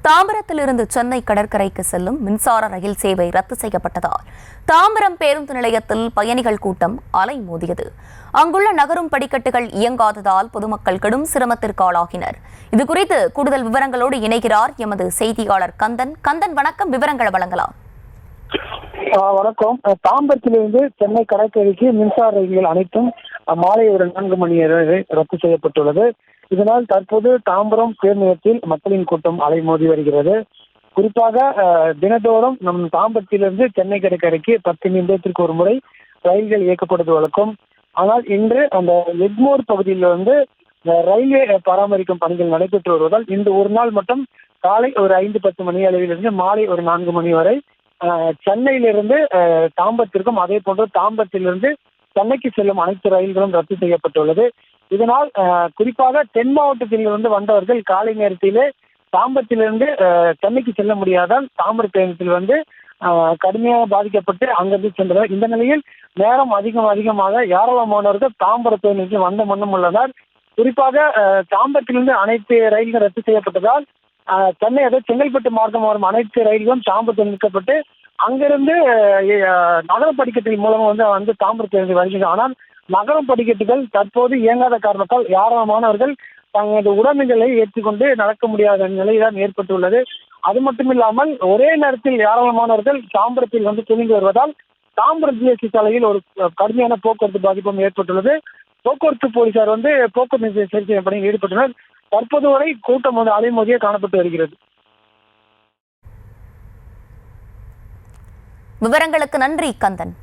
தாம்பரத்திலிருந்து சென்னை கடற்கரைக்கு செல்லும் மின்சார ரயில் சேவை ரத்து செய்யப்பட்டதால் தாம்பரம் பேருந்து நிலையத்தில் பயணிகள் கூட்டம் அலைமோதியது. அங்குள்ள நகரும் படிக்கட்டுகள் இயங்காததால் பொதுமக்கள் கடும் சிரமத்திற்கு ஆளாகினர். இதுகுறித்து கூடுதல் விவரங்களோடு இணைகிறார் எமது செய்தியாளர் கந்தன். கந்தன், வணக்கம். விவரங்களை வழங்கலாம். வணக்கம். தாம்பரத்திலிருந்து சென்னை கடற்கரைக்கு மின்சார ரயில்கள் அனைத்தும் மாலை ஒரு 4 மணி வரை ரத்து செய்யப்பட்டுள்ளது. இதனால் தற்போது தாம்பரம் பேருந்து நிலையத்தில் மக்களின் கூட்டம் அலைமோதி வருகிறது. குறிப்பாக தினதோறும் நம் தாம்பரத்திலிருந்து சென்னை கடற்கரைக்கு 10 நிமிடத்திற்கு ஒரு முறை ரயில்கள் இயக்கப்படுவது வழக்கம். ஆனால் இன்று அந்த எக்மோர் பகுதியில் ரயில்வே பராமரிக்கும் பணிகள் நடைபெற்று வருவதால் இந்த ஒரு நாள் மட்டும் காலை ஒரு 5-10 மணி அளவிலிருந்து மாலை ஒரு 4 மணி வரை சென்னையிலிருந்து தாம்பரத்திற்கும் அதே போன்று தாம்பரத்திலிருந்து சென்னைக்கு செல்லும் அனைத்து ரயில்களும் ரத்து செய்யப்பட்டுள்ளது. இதனால் குறிப்பாக தென் மாவட்டத்திலிருந்து வந்தவர்கள் காலை நேரத்திலே தாம்பரத்திலிருந்து சென்னைக்கு செல்ல முடியாதால் தாம்பர பேருந்தில் கடுமையாக பாதிக்கப்பட்டு அங்கிருந்து சென்றனர். இந்த நிலையில் நேரம் அதிகமாக ஏராளமானவர்கள் தாம்பர பேருந்தில் வந்த மண்ணும் உள்ளனர். குறிப்பாக தாம்பரத்திலிருந்து அனைத்து ரயில்கள் ரத்து செய்யப்பட்டதால் சென்னை செங்கல்பட்டு மார்க்கம் வரும் அனைத்து ரயில்களும் தாம்பரத்தில் நிற்கப்பட்டு அங்கிருந்து நகர படிக்கட்டின் மூலமாக தாம்பரத்தில் வருகின்றன. ஆனால் நகரம் படிக்கட்டுகள் தற்போது இயங்காத காரணத்தால் ஏராளமானவர்கள் தங்களது உடைமைகளை ஏற்றிக்கொண்டு நடக்க முடியாத நிலைதான் ஏற்பட்டுள்ளது. அது மட்டுமில்லாமல் ஒரே நேரத்தில் ஏராளமானவர்கள் தாம்பரத்தில் துணிந்து வருவதால் தாம்பரம் ஜிஎஸ்டி சாலையில் ஒரு கடுமையான போக்குவரத்து பாதிப்பும் ஏற்பட்டுள்ளது. போக்குவரத்து போலீசார் போக்குவரத்து சரி செய்யும் பணியில் ஈடுபட்டனர். தற்போது வரை கூட்டம் அலைமோதியே காணப்பட்டு வருகிறது. விவரங்களுக்கு நன்றி கந்தன்.